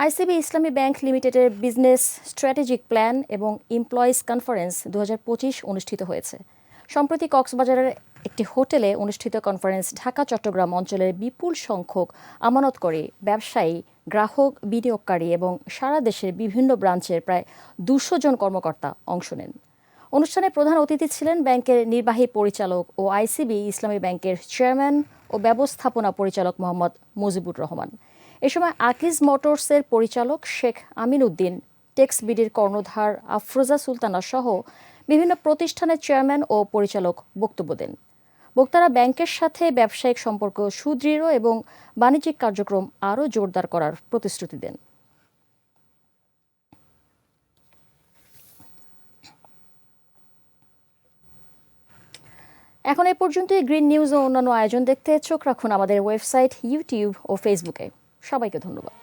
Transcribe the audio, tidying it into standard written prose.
ICB ইসলামী bank লিমিটেডের business strategic plan এবং employees conference 2025 অনুষ্ঠিত হয়েছে। সম্প্রতি কক্সবাজারের একটি হোটেলে অনুষ্ঠিত কনফারেন্স ঢাকা চট্টগ্রাম অঞ্চলের বিপুল সংখ্যক আমানতকারী, ব্যবসায়ী, গ্রাহক, বিনিয়োগকারী এবং সারা দেশের বিভিন্ন ব্রাঞ্চের প্রায় 200 জন কর্মকর্তা অংশ নেন। অনুষ্ঠানে প্রধান অতিথি ছিলেন ব্যাংকের নির্বাহী পরিচালক ও আইসিবি ইসলামী ব্যাংকের চেয়ারম্যান ও ব্যবস্থাপনা পরিচালক মোহাম্মদ মুজিবুর রহমান। এ সময় আকিজ মোটরসের পরিচালক শেখ আমিন উদ্দিন, টেক্সবিডির কর্ণধার আফরোজা সুলতানা সহ বিভিন্ন প্রতিষ্ঠানের চেয়ারম্যান ও পরিচালক বক্তব্য দেন। বক্তারা ব্যাংকের সাথে ব্যবসায়িক সম্পর্ক সুদৃঢ় এবং বাণিজ্যিক কার্যক্রম আরও জোরদার করার প্রতিশ্রুতি দেন। এখন এ পর্যন্তই। গ্রিন নিউজ ও অন্যান্য আয়োজন দেখতে চোখ রাখুন আমাদের ওয়েবসাইট, ইউটিউব ও ফেসবুকে। সবাইকে ধন্যবাদ।